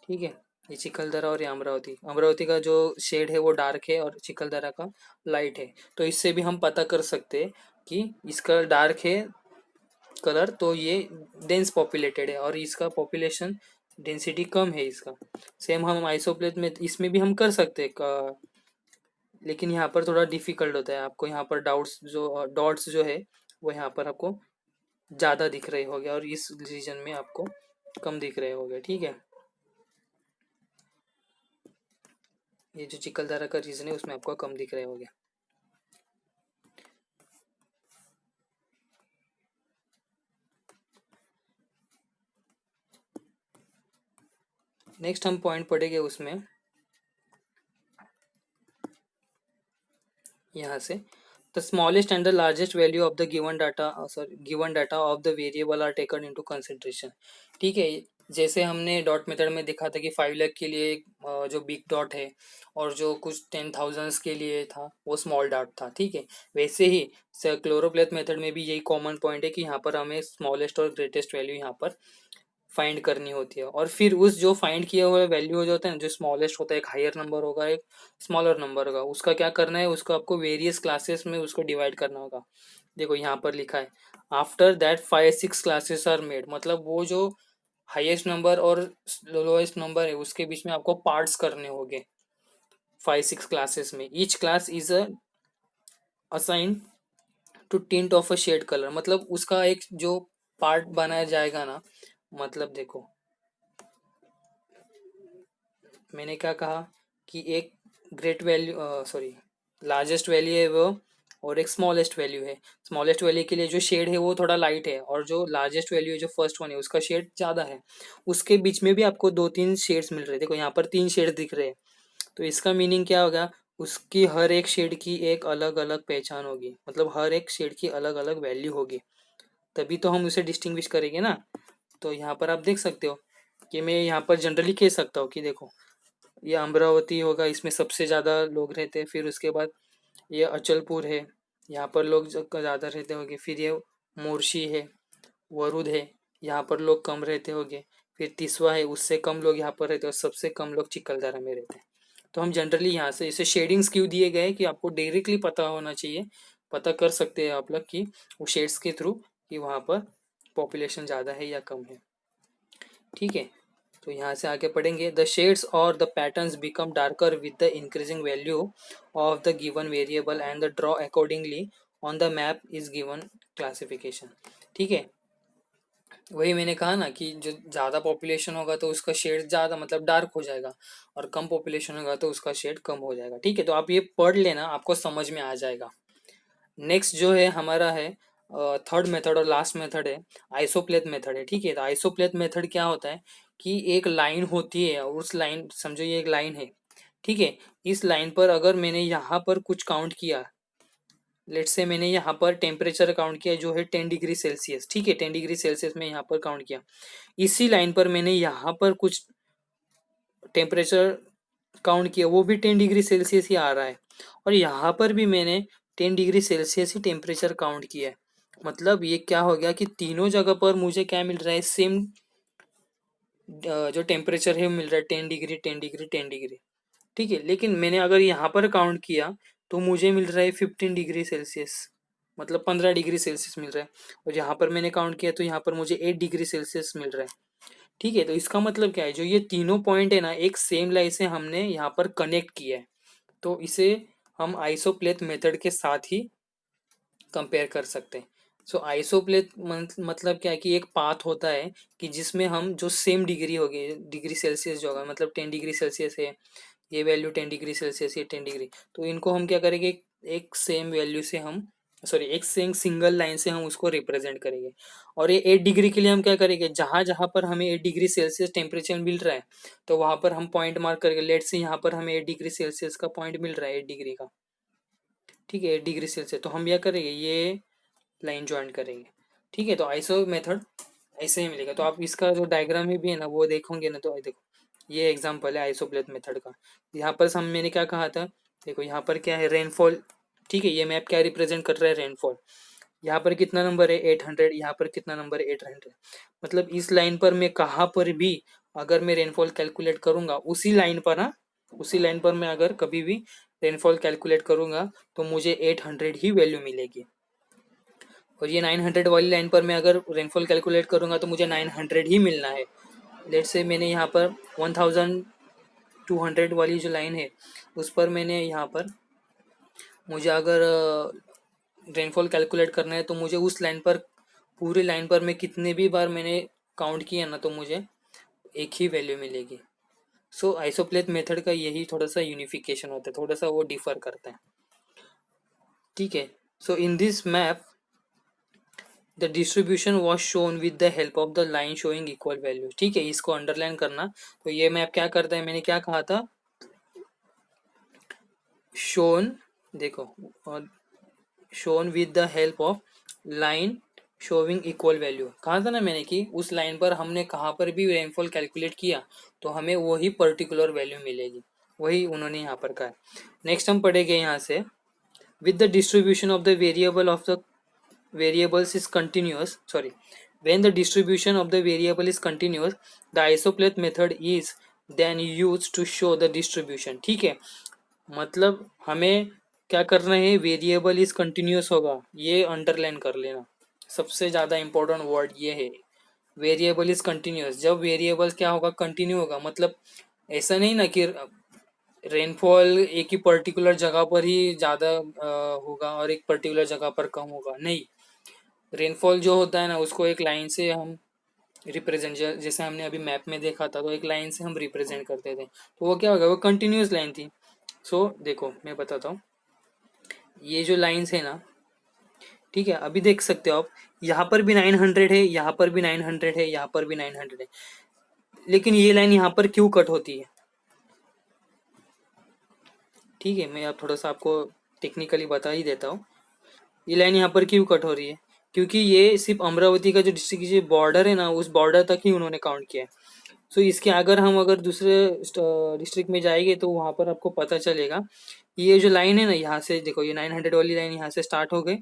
ठीक है। ये चिखलदरा और ये अमरावती, अमरावती का जो शेड है वो डार्क है और चिखलदरा का लाइट है। तो इससे भी हम पता कर सकते हैं कि इसका डार्क है कलर, तो ये डेंस पॉपुलेटेड है और इसका पॉपुलेशन डेंसिटी कम है इसका। सेम हम आइसोप्लेथ में इसमें भी हम कर सकते हैं, लेकिन यहाँ पर थोड़ा डिफिकल्ट होता है। आपको यहाँ पर डॉट्स जो है वो यहाँ पर आपको ज़्यादा दिख रहे होंगे और इस रीजन में आपको कम दिख रहे होंगे, ठीक है। ये जो चिकलदरा का रीजन है उसमें आपको कम दिख रहे होंगे। नेक्स्ट हम पॉइंट पढ़ेंगे उसमें, यहाँ से, the smallest and the largest value of the given data of the variable are taken into consideration, ठीक है। जैसे हमने डॉट मेथड में देखा था कि 5 लाख के लिए जो बिग डॉट है और जो कुछ 10,000 के लिए था वो स्मॉल डॉट था, ठीक है। वैसे ही क्लोरोप्लेथ मेथड में भी यही कॉमन पॉइंट है कि यहाँ पर हमें स्मॉलेस्ट और ग्रेटेस्ट वैल्यू यहाँ पर फाइंड करनी होती है। और फिर उस जो फाइंड किया हुआ वैल्यू जो होता है ना, जो स्मॉलेस्ट होता है, एक हायर नंबर होगा एक स्मॉलर नंबर होगा, उसका क्या करना है, उसको आपको वेरियस क्लासेस में उसको डिवाइड करना होगा। देखो यहाँ पर लिखा है, after that 5-6 classes are made, मतलब वो जो हाईएस्ट नंबर और लोएस्ट नंबर है उसके बीच में आपको पार्ट्स करने होंगे 5-6 क्लासेस में। Each class is assign to tint of a shade colour, मतलब उसका एक जो पार्ट बनाया जाएगा ना, मतलब देखो मैंने क्या कहा कि एक great value sorry largest value है वो, और एक स्मॉलेस्ट वैल्यू है। स्मॉलेस्ट वैल्यू के लिए जो शेड है वो थोड़ा लाइट है, और जो लार्जेस्ट वैल्यू है जो फर्स्ट वन है उसका शेड ज़्यादा है। उसके बीच में भी आपको 2-3 शेड्स मिल रहे हैं, देखो यहाँ पर 3 शेड्स दिख रहे हैं। तो इसका मीनिंग क्या होगा, उसकी हर एक शेड की एक अलग अलग पहचान होगी, मतलब हर एक शेड की अलग अलग वैल्यू होगी, तभी तो हम उसे डिस्टिंग्विश करेंगे ना। तो यहाँ पर आप देख सकते हो कि मैं यहाँ पर जनरली कह सकता हूँ कि देखो ये अमरावती होगा, इसमें सबसे ज़्यादा लोग रहते हैं। फिर उसके बाद ये अचलपुर है, यहाँ पर लोग ज़्यादा रहते होंगे। फिर ये मोर्शी है, वरुद है, यहाँ पर लोग कम रहते होंगे। फिर तिसवा है, उससे कम लोग यहाँ पर रहते हैं, और सबसे कम लोग चिकलदरा में रहते हैं। तो हम जनरली यहाँ से इसे शेडिंग्स क्यों दिए गए कि आपको डायरेक्टली पता होना चाहिए, पता कर सकते हैं आप लोग कि वो शेड्स के थ्रू कि वहाँ पर पॉपुलेशन ज़्यादा है या कम है, ठीक है। तो यहाँ से आगे पढ़ेंगे, द शेड्स और the patterns become darker with the increasing value of the given variable and the draw accordingly on the map is given classification, ठीक है। वही मैंने कहा ना कि जो ज़्यादा पॉपुलेशन होगा तो उसका शेड ज़्यादा मतलब डार्क हो जाएगा, और कम पॉपुलेशन होगा तो उसका शेड कम हो जाएगा, ठीक है। तो आप ये पढ़ लेना, आपको समझ में आ जाएगा। नेक्स्ट जो है हमारा है थर्ड मेथड और लास्ट मेथड है आइसोप्लेथ मेथड है। ठीक है, तो आइसोप्लेथ मेथड क्या होता है कि एक लाइन होती है और उस लाइन, समझो ये एक लाइन है, ठीक है, इस लाइन पर अगर मैंने यहाँ पर कुछ काउंट किया, लेट्स से मैंने यहाँ पर टेम्परेचर काउंट किया जो है 10 डिग्री सेल्सियस, ठीक है, 10 डिग्री सेल्सियस में यहाँ पर काउंट किया, इसी लाइन पर मैंने यहाँ पर कुछ टेम्परेचर काउंट किया, वो भी 10 डिग्री सेल्सियस ही आ रहा है, और यहाँ पर भी मैंने 10 डिग्री सेल्सियस ही टेम्परेचर काउंट किया है। मतलब ये क्या हो गया कि तीनों जगह पर मुझे क्या मिल रहा है, सेम जो टेम्परेचर है मिल रहा है, 10 डिग्री 10 डिग्री 10 डिग्री, ठीक है। लेकिन मैंने अगर यहाँ पर काउंट किया तो मुझे मिल रहा है 15 डिग्री सेल्सियस, मतलब 15 डिग्री सेल्सियस मिल रहा है, और यहाँ पर मैंने काउंट किया तो यहाँ पर मुझे 8 डिग्री सेल्सियस मिल रहा है। ठीक है, तो इसका मतलब क्या है, जो ये तीनों पॉइंट है ना, एक सेम लाइन से हमने यहाँ पर कनेक्ट किया है, तो इसे हम आइसोप्लेथ मेथड के साथ ही कंपेयर कर सकते हैं। सो आइसोप्लेथ मतलब क्या है कि एक पाथ होता है कि जिसमें हम जो सेम डिग्री होगी, डिग्री सेल्सियस जो होगा, मतलब 10 डिग्री सेल्सियस है, ये वैल्यू 10 डिग्री सेल्सियस, ये 10 डिग्री, तो इनको हम क्या करेंगे, एक सेम वैल्यू से हम, सॉरी, एक सेम सिंगल लाइन से हम उसको रिप्रेजेंट करेंगे। और ये 8 डिग्री के लिए हम क्या करेंगे, जहां जहां पर हमें 8 डिग्री सेल्सियस टेम्परेचर मिल रहा है तो वहां पर हम पॉइंट मार्क करेंगे। लेट से यहाँ पर हमें 8 डिग्री सेल्सियस का पॉइंट मिल रहा है, 8 डिग्री का, ठीक है, 8 डिग्री सेल्सियस, तो हम क्या करेंगे, ये लाइन ज्वाइन करेंगे। ठीक है, तो आइसो मेथड ऐसे ही मिलेगा। तो आप इसका जो डायग्राम में भी है ना वो देखोगे ना, तो देखो ये एग्जांपल है आइसोप्लेथ मेथड का। यहाँ पर हम, मैंने क्या कहा था, देखो यहाँ पर क्या है, रेनफॉल, ठीक है, ये मैप क्या रिप्रेजेंट कर रहा है, रेनफॉल। यहाँ पर कितना नंबर है, 800, यहाँ पर कितना नंबर है, 800। मतलब इस लाइन पर मैं कहाँ पर भी अगर मैं रेनफॉल कैलकुलेट करूंगा, उसी लाइन पर, हाँ, उसी लाइन पर मैं अगर कभी भी रेनफॉल कैलकुलेट करूंगा तो मुझे 800 ही वैल्यू मिलेगी। और ये 900 वाली लाइन पर मैं अगर रेनफॉल कैलकुलेट करूंगा तो मुझे 900 ही मिलना है। लेट से मैंने यहाँ पर 1200 वाली जो लाइन है उस पर मैंने यहाँ पर, मुझे अगर रेनफॉल कैलकुलेट करना है तो मुझे उस लाइन पर, पूरी लाइन पर मैं कितने भी बार मैंने काउंट किया ना तो मुझे एक ही वैल्यू मिलेगी। सो आइसोप्लेथ मेथड का यही थोड़ा सा यूनिफिकेशन होता है, थोड़ा सा वो डिफर करता है। ठीक है, so in this map the distribution was shown with the help of the line showing equal value. ठीक है, इसको अंडरलाइन करना। तो ये मैप क्या करता है, मैंने क्या कहा था, शोन, देखो, shown with the help of line showing equal value, कहा था ना मैंने कि उस लाइन पर हमने कहाँ पर भी रेनफॉल कैलकुलेट किया तो हमें वही पर्टिकुलर वैल्यू मिलेगी, वही उन्होंने यहाँ पर कहा। नेक्स्ट हम पढ़ेंगे यहाँ से, with the distribution of the variable of the variables is continuous, sorry, when the distribution of the variable is continuous, the isopleth method is then used to show the distribution। ठीक है, मतलब हमें क्या करना है, वेरिएबल इज कंटिन्यूस होगा, ये अंडरलाइन कर लेना, सबसे ज़्यादा इंपॉर्टेंट वर्ड ये है, वेरिएबल इज कंटिन्यूस। जब वेरिएबल क्या होगा, कंटिन्यू होगा, मतलब ऐसा नहीं ना कि रेनफॉल एक ही पर्टिकुलर जगह पर ही ज़्यादा होगा और एक पर्टिकुलर जगह पर कम होगा, नहीं। रेनफॉल जो होता है ना उसको एक लाइन से हम रिप्रेजेंट, जैसे हमने अभी मैप में देखा था, तो एक लाइन से हम रिप्रेजेंट करते थे, तो वो क्या होगा, वो कंटिन्यूस लाइन थी। सो देखो मैं बताता हूँ, ये जो लाइन्स है ना, ठीक है, अभी देख सकते हो आप, यहाँ पर भी 900 है, यहाँ पर भी 900 है, यहाँ पर भी 900 है, लेकिन ये लाइन यहाँ पर क्यों कट होती है। ठीक है, मैं अब थोड़ा सा आपको टेक्निकली बता ही देता हूँ, ये लाइन यहाँ पर क्यों कट हो रही है, क्योंकि ये सिर्फ अमरावती का जो डिस्ट्रिक्ट जो बॉर्डर है ना, उस बॉर्डर तक ही उन्होंने काउंट किया है। सो इसके अगर हम अगर दूसरे डिस्ट्रिक्ट में जाएंगे तो वहाँ पर आपको पता चलेगा, ये जो लाइन है ना, यहाँ से देखो, ये 900 वाली लाइन यहाँ से स्टार्ट हो गई,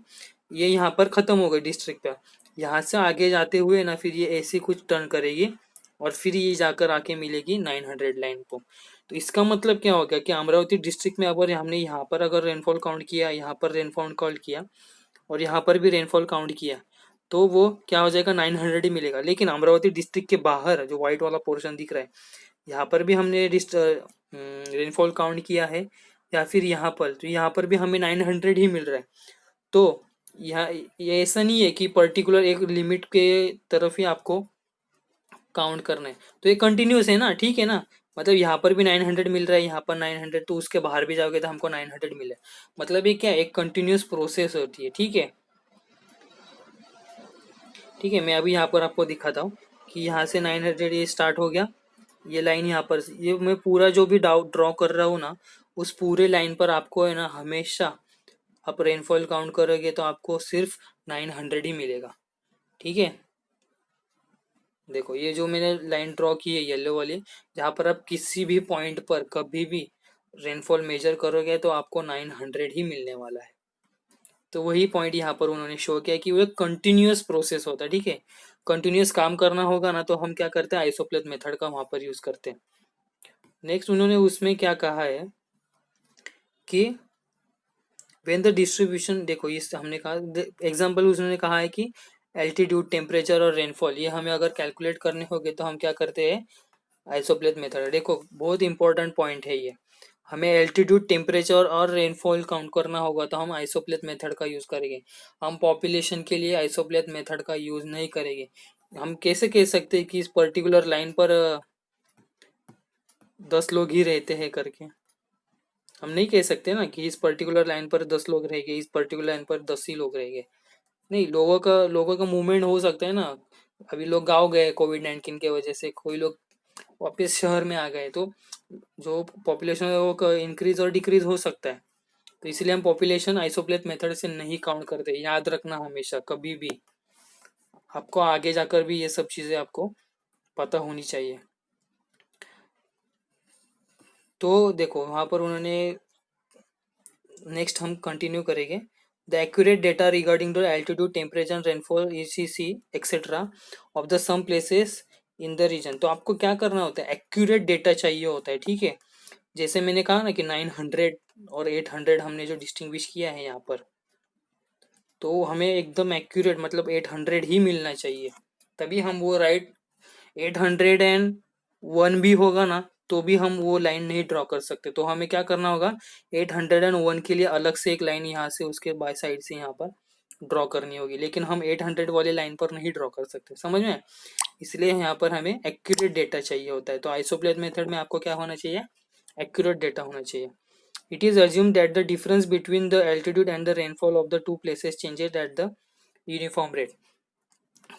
ये यहाँ पर ख़त्म हो गई डिस्ट्रिक्ट पे, यहाँ से आगे जाते हुए ना फिर ये ऐसे कुछ टर्न करेगी और फिर ये जाकर आके मिलेगी 900 लाइन को। तो इसका मतलब क्या हो गया कि अमरावती डिस्ट्रिक्ट में अगर हमने यहाँ पर अगर रेनफॉल काउंट किया, यहाँ पर रेनफॉल काउंट किया और यहाँ पर भी रेनफॉल काउंट किया, तो वो क्या हो जाएगा, 900 ही मिलेगा। लेकिन अमरावती डिस्ट्रिक्ट के बाहर जो व्हाइट वाला पोर्शन दिख रहा है, यहाँ पर भी हमने रेनफॉल काउंट किया है या फिर यहाँ पर, तो यहाँ पर भी हमें 900 ही मिल रहा है। तो यहाँ ये ऐसा नहीं है कि पर्टिकुलर एक लिमिट के तरफ ही आपको काउंट करना है, तो ये कंटिन्यूस है ना, ठीक है ना। मतलब यहाँ पर भी 900 मिल रहा है, यहाँ पर 900, तो उसके बाहर भी जाओगे तो हमको 900 मिले, मतलब ये क्या, एक कंटिन्यूस प्रोसेस होती है। ठीक है, ठीक है, मैं अभी यहाँ पर आपको दिखाता हूँ कि यहाँ से 900 ये स्टार्ट हो गया, ये लाइन यहाँ पर, ये मैं पूरा जो भी ड्रॉ कर रहा हूँ ना, उस पूरे लाइन पर आपको है ना हमेशा आप रेनफॉल काउंट करोगे तो आपको सिर्फ 900 ही मिलेगा। ठीक है, देखो ये जो मैंने लाइन ड्रॉ की है येलो वाली, जहाँ पर आप किसी भी पॉइंट पर कभी भी रेनफॉल मेजर करोगे तो आपको 900 ही मिलने वाला है। तो वही पॉइंट यहाँ पर उन्होंने शो किया कि वो एक कंटिन्यूअस प्रोसेस होता है। ठीक है, कंटिन्यूअस काम करना होगा ना तो हम क्या करते हैं, आइसोप्लेथ मेथड का वहां पर यूज करते हैं। नेक्स्ट उन्होंने उसमें क्या कहा है कि वेन द डिस्ट्रीब्यूशन, देखो इस हमने कहा एग्जाम्पल उन्होंने कहा है कि एल्टीट्यूड, टेम्परेचर और रेनफॉल ये हमें अगर कैलकुलेट करने होंगे तो हम क्या करते हैं, आइसोप्लेथ मेथड। देखो बहुत इंपॉर्टेंट पॉइंट है ये, हमें एल्टीट्यूड, टेम्परेचर और रेनफॉल काउंट करना होगा तो हम आइसोप्लेथ मेथड का यूज करेंगे। हम पॉपुलेशन के लिए आइसोप्लेथ मेथड का यूज नहीं करेंगे। हम कैसे कह सकते हैं कि इस पर्टिकुलर लाइन पर 10 लोग ही रहते हैं करके, हम नहीं कह सकते ना कि इस पर्टिकुलर लाइन पर 10 लोग रहेंगे, इस पर्टिकुलर लाइन पर 10 ही लोग रहेंगे। नहीं, लोगों का मूवमेंट हो सकता है ना। अभी लोग गाँव गए कोविड-19 के वजह से, कोई लोग वापस शहर में आ गए, तो जो पॉपुलेशन है वो इंक्रीज और डिक्रीज हो सकता है। तो इसलिए हम पॉपुलेशन आइसोप्लेथ मेथड से नहीं काउंट करते, याद रखना हमेशा कभी भी। आपको आगे जाकर भी ये सब चीजें आपको पता होनी चाहिए। तो देखो वहां पर उन्होंने, नेक्स्ट हम कंटिन्यू करेंगे, the accurate data regarding the altitude, temperature, rainfall, ECC etcetera of the some places in the region. तो आपको क्या करना होता है, एक्यूरेट डेटा चाहिए होता है। ठीक है, जैसे मैंने कहा ना कि 900 और 800 हमने जो डिस्टिंग्विश किया है यहाँ पर, तो हमें एकदम एक्यूरेट मतलब 800 ही मिलना चाहिए, तभी हम वो राइट। 801 भी होगा ना तो भी हम वो लाइन नहीं ड्रॉ कर सकते, तो हमें क्या करना होगा, 801 के लिए अलग से एक लाइन यहाँ से उसके बाय साइड से यहाँ पर ड्रॉ करनी होगी, लेकिन हम 800 वाले लाइन पर नहीं ड्रॉ कर सकते, समझ में। इसलिए यहाँ पर हमें एक्यूरेट डेटा चाहिए होता है। तो आइसोप्लेथ मेथड में आपको क्या होना चाहिए, एक्यूरेट डेटा होना चाहिए। It is assumed that the difference between the altitude and the rainfall of the two places changes at the uniform rate.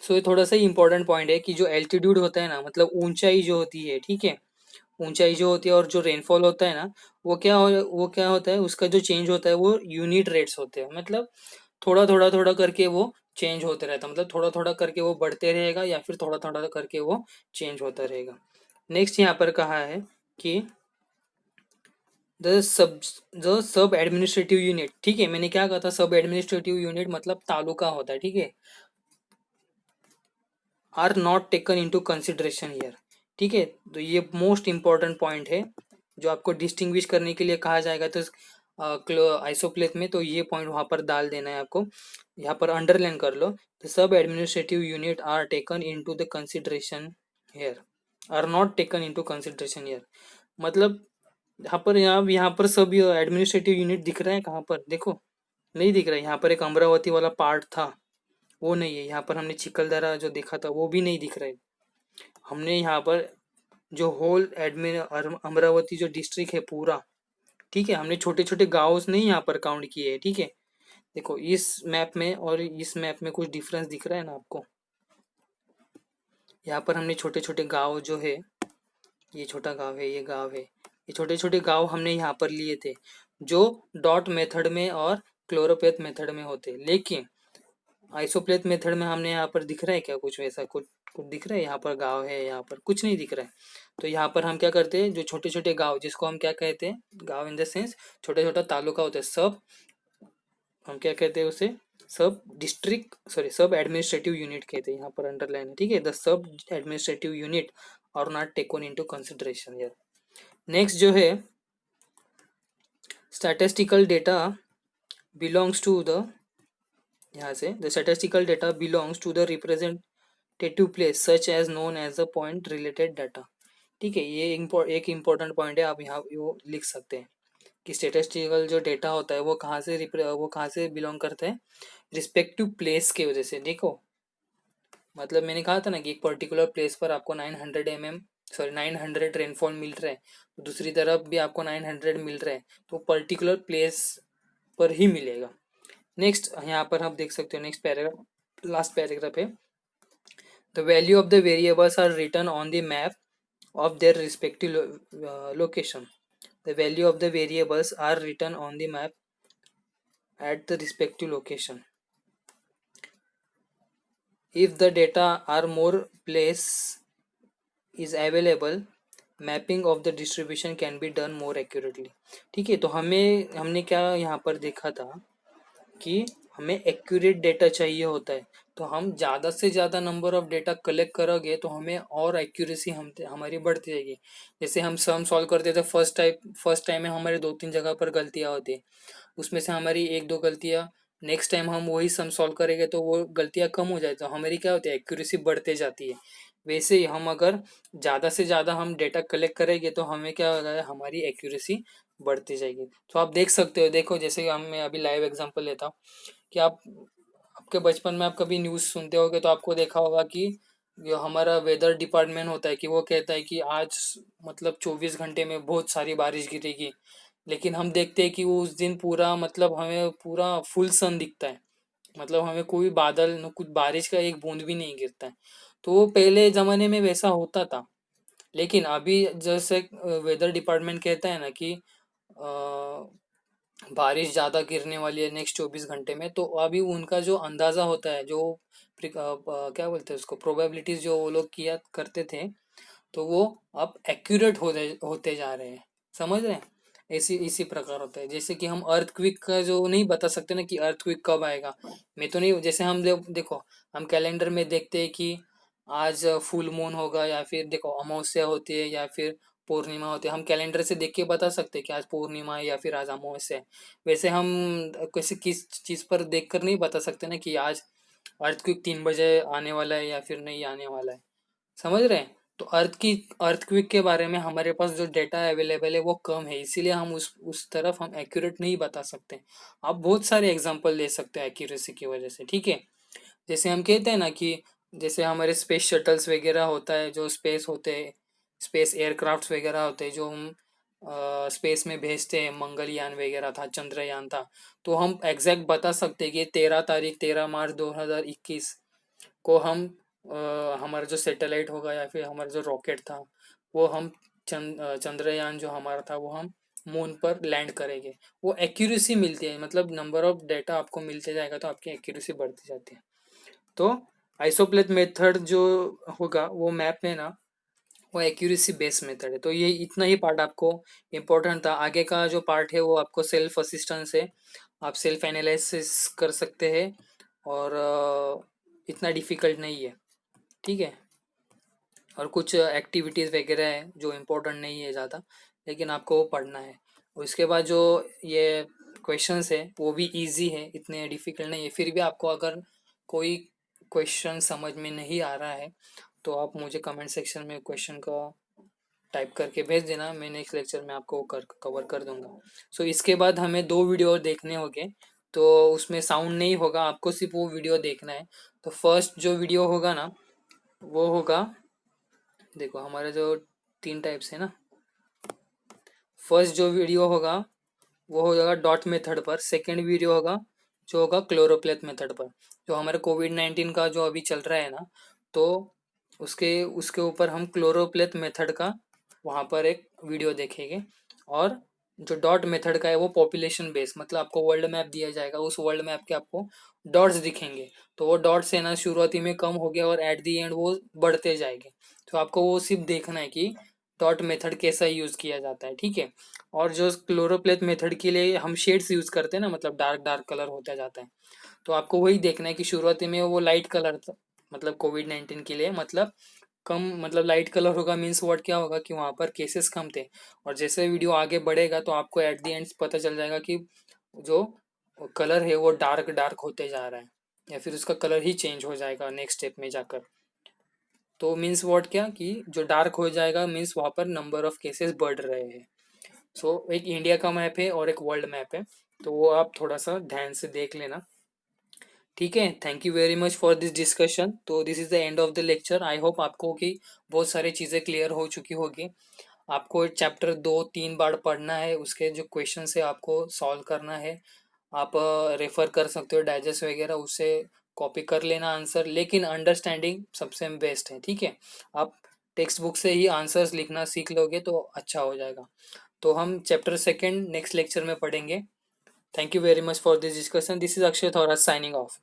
सो ये थोड़ा सा इंपॉर्टेंट पॉइंट है कि जो एल्टीट्यूड होता है ना, मतलब ऊंचाई जो होती है, ठीक है, ऊंचाई जो होती है और जो रेनफॉल होता है ना, वो क्या होता है, उसका जो चेंज होता है वो यूनिट रेट्स होते हैं। मतलब थोड़ा थोड़ा करके वो चेंज होते रहता है, मतलब थोड़ा थोड़ा करके वो बढ़ते रहेगा या फिर थोड़ा थोड़ा करके वो चेंज होता रहेगा। नेक्स्ट यहाँ पर कहा है कि द सब एडमिनिस्ट्रेटिव यूनिट, ठीक है, मैंने क्या कहा था, सब एडमिनिस्ट्रेटिव यूनिट मतलब तालुका होता है। ठीक है, are not taken into consideration here. ठीक है, तो ये मोस्ट इंपॉर्टेंट पॉइंट है जो आपको डिस्टिंग्विश करने के लिए कहा जाएगा तो आइसोप्लेथ में, तो ये पॉइंट वहां पर डाल देना है आपको, यहाँ पर अंडरलाइन कर लो। The sub administrative unit are taken into the consideration here, are not taken into consideration here, मतलब यहाँ पर सब एडमिनिस्ट्रेटिव यूनिट दिख रहा है कहाँ पर, देखो नहीं दिख रहा है। यहाँ पर एक अमरावती वाला पार्ट था, वो नहीं है। यहाँ पर हमने चिखलदरा जो देखा था वो भी नहीं दिख रहा है। हमने यहाँ पर जो होल एडमिन अमरावती जो डिस्ट्रिक्ट है पूरा, ठीक है, हमने छोटे छोटे गाँव नहीं यहाँ पर काउंट किए हैं। ठीक है, देखो इस मैप में और इस मैप में कुछ डिफरेंस दिख रहा है ना आपको। यहाँ पर हमने छोटे छोटे गाँव जो है, ये छोटा गांव है, ये गांव है, ये छोटे छोटे गांव हमने यहाँ पर लिए थे जो डॉट मेथड में और क्लोरोपेथ मेथड में होते, लेकिन आइसोप्लेथ मेथड में हमने यहाँ पर दिख रहा है क्या कुछ वैसा, कुछ कुछ दिख रहा है, यहाँ पर गांव है, यहाँ पर कुछ नहीं दिख रहा है। तो यहाँ पर हम क्या करते हैं, जो छोटे छोटे गांव जिसको हम क्या कहते हैं, गांव इन द सेंस छोटा छोटा तालुका होता है, सब हम क्या कहते हैं उसे, सब डिस्ट्रिक्ट, सॉरी सब एडमिनिस्ट्रेटिव यूनिट कहते हैं, यहाँ पर अंडरलाइन है। ठीक है, द सब एडमिनिस्ट्रेटिव यूनिट और नॉट टेकन इनटू कंसिडरेशन यार। नेक्स्ट जो है, statistical data belongs to the, यहाँ से the statistical data belongs to the representative place such as known as the point related data. ठीक है, ये एक इम्पोर्टेंट पॉइंट है, आप यहाँ वो लिख सकते हैं कि स्टेटिस्टिकल जो डेटा होता है वो कहाँ से बिलोंग करता है, रिस्पेक्टिव प्लेस के वजह से। देखो मतलब मैंने कहा था ना कि एक पर्टिकुलर प्लेस पर आपको 900 रेनफॉल मिल रहा है, तो दूसरी तरफ भी आपको 900 मिल रहा है, तो पर्टिकुलर प्लेस पर ही मिलेगा। नेक्स्ट यहाँ पर हम देख सकते हो, नेक्स्ट पैराग्राफ, लास्ट पैराग्राफ है, the value of the variables are written on the map of their respective location. The value of the variables are written on the map at the respective location. If the data are more place is available, mapping of the distribution can be done more accurately. ठीक है, तो हमने क्या यहाँ पर देखा था कि हमें एक्यूरेट डेटा चाहिए होता है. तो हम ज़्यादा से ज़्यादा नंबर ऑफ डेटा कलेक्ट करोगे तो हमें और एक्यूरेसी हमारी बढ़ती जाएगी. जैसे हम सम सॉल्व करते थे फर्स्ट टाइम में हमारे 2-3 जगह पर गलतियाँ होती है, उसमें से हमारी 1-2 गलतियाँ नेक्स्ट टाइम हम वही सम सॉल्व करेंगे तो वो गलतियाँ कम हो जाए तो हमारी क्या होती है, एक्यूरेसी बढ़ते जाती है. वैसे ही हम अगर ज़्यादा से ज़्यादा हम डेटा कलेक्ट करेंगे तो हमें क्या होगा, हमारी एक्यूरेसी बढ़ती जाएगी. तो आप देख सकते हो, देखो जैसे हम मैं अभी लाइव एग्जांपल लेता हूँ कि आपके बचपन में आप कभी न्यूज़ सुनते होगे तो आपको देखा होगा कि जो हमारा वेदर डिपार्टमेंट होता है कि वो कहता है कि आज मतलब 24 घंटे में बहुत सारी बारिश गिरेगी. लेकिन हम देखते हैं कि वो उस दिन पूरा मतलब हमें पूरा फुल सन दिखता है, मतलब हमें कोई बादल न कुछ बारिश का एक बूंद भी नहीं गिरता है. तो वो पहले ज़माने में वैसा होता था. लेकिन अभी जैसे वेदर डिपार्टमेंट कहता है ना कि बारिश ज़्यादा गिरने वाली है नेक्स्ट 24 घंटे में, तो अभी उनका जो अंदाज़ा होता है, जो क्या बोलते हैं उसको, प्रोबेबिलिटीज जो वो लोग किया करते थे, तो वो अब एक्यूरेट होते जा रहे हैं. समझ रहे हैं? ऐसी इसी प्रकार होता है. जैसे कि हम अर्थक्विक का जो नहीं बता सकते ना कि अर्थक्विक कब आएगा. मैं तो नहीं, जैसे हम देखो हम कैलेंडर में देखते हैं कि आज फुल मून होगा या फिर देखो अमावस्या होती है या फिर पूर्णिमा होती है. हम कैलेंडर से देख के बता सकते हैं कि आज पूर्णिमा है या फिर आज अमावस्या है. वैसे हम किसी किस चीज़ पर देख कर नहीं बता सकते ना कि आज अर्थक्विक 3 बजे आने वाला है या फिर नहीं आने वाला है. समझ रहे हैं? तो अर्थक्विक के बारे में हमारे पास जो डेटा अवेलेबल है वो कम है, इसीलिए हम उस तरफ हम एक्यूरेट नहीं बता सकते. आप बहुत सारे एग्जांपल दे सकते हैं एक्यूरेसी की वजह से. ठीक है, जैसे हम कहते हैं ना कि जैसे हमारे स्पेस शटल्स वगैरह होता है, जो स्पेस होते हैं, स्पेस एयरक्राफ्ट्स वगैरह होते हैं जो हम स्पेस में भेजते हैं, मंगलयान वगैरह था, चंद्रयान था. तो हम एग्जैक्ट बता सकते हैं कि 13 तारीख 13 मार्च 2021 को हम हमारा जो सैटेलाइट होगा या फिर हमारा जो रॉकेट था वो हम चंद्रयान जो हमारा था वो हम मून पर लैंड करेंगे. वो एक्यूरेसी मिलती है, मतलब नंबर ऑफ डेटा आपको मिलते जाएगा तो आपकी एक्यूरेसी बढ़ती जाती है. तो आइसोप्लेथ मेथड जो होगा वो मैप में ना, वो एक्यूरेसी बेस्ड मेथड है. तो ये इतना ही पार्ट आपको इम्पोर्टेंट था. आगे का जो पार्ट है वो आपको सेल्फ असिस्टेंस है, आप सेल्फ एनालिसिस कर सकते हैं और इतना डिफिकल्ट नहीं है. ठीक है, और कुछ एक्टिविटीज़ वगैरह है जो इम्पोर्टेंट नहीं है ज़्यादा, लेकिन आपको वो पढ़ना है. और इसके बाद जो ये क्वेश्चंस है वो भी इजी है, इतने डिफिकल्ट नहीं है. फिर भी आपको अगर कोई क्वेश्चन समझ में नहीं आ रहा है तो आप मुझे कमेंट सेक्शन में क्वेश्चन का टाइप करके भेज देना, मैं नेक्स्ट लेक्चर में आपको कवर कर दूंगा. सो इसके बाद हमें 2 वीडियो और देखने होंगे, तो उसमें साउंड नहीं होगा, आपको सिर्फ वो वीडियो देखना है. तो फर्स्ट जो वीडियो होगा ना वो होगा, देखो हमारे जो 3 टाइप्स है ना, फर्स्ट जो वीडियो होगा वो हो जाएगा डॉट मेथड पर. सेकंड वीडियो होगा जो होगा क्लोरोप्लेथ मेथड पर, जो हमारे कोविड-19 का जो अभी चल रहा है ना, तो उसके उसके ऊपर हम क्लोरोप्लेथ मेथड का वहाँ पर एक वीडियो देखेंगे. और जो डॉट मेथड का है वो पॉपुलेशन बेस, मतलब आपको वर्ल्ड मैप दिया जाएगा, उस वर्ल्ड मैप के आपको डॉट्स दिखेंगे. तो वो डॉट्स है ना शुरुआती में कम हो गया और एट दी एंड वो बढ़ते जाएंगे. तो आपको वो सिर्फ देखना है कि डॉट मेथड कैसा यूज़ किया जाता है. ठीक है, और जो क्लोरोप्लेथ मेथड के लिए हम शेड्स यूज़ करते हैं ना, मतलब डार्क डार्क कलर होता जाता है, तो आपको वही देखना है कि शुरुआती में वो लाइट कलर था, मतलब कोविड-19 के लिए मतलब कम, मतलब लाइट कलर होगा मीन्स वर्ड क्या होगा कि वहाँ पर केसेस कम थे. और जैसे वीडियो आगे बढ़ेगा तो आपको एट दी एंड पता चल जाएगा कि जो कलर है वो डार्क डार्क होते जा रहा है या फिर उसका कलर ही चेंज हो जाएगा नेक्स्ट स्टेप में जाकर. तो मीन्स वर्ड क्या कि जो डार्क हो जाएगा मीन्स वहाँ पर नंबर ऑफ केसेस बढ़ रहे हैं. सो एक इंडिया का मैप है और एक वर्ल्ड मैप है, तो वो आप थोड़ा सा ध्यान से देख लेना. ठीक है, thank you very much for this discussion. तो this is the end of the lecture. I hope आपको कि बहुत सारी चीज़ें क्लियर हो चुकी होगी. आपको चैप्टर 2-3 बार पढ़ना है, उसके जो क्वेश्चन है आपको सॉल्व करना है. आप रेफर कर सकते हो डाइजेस्ट वगैरह, उससे कॉपी कर लेना आंसर, लेकिन अंडरस्टैंडिंग सबसे बेस्ट है, ठीक है। आप टेक्स्ट बुक से ही आंसर्स लिखना सीख लोगे तो अच्छा हो जाएगा। तो हम चैप्टर सेकेंड नेक्स्ट लेक्चर में पढ़ेंगे। Thank you very much for this discussion. This is Akshay Thorat signing off.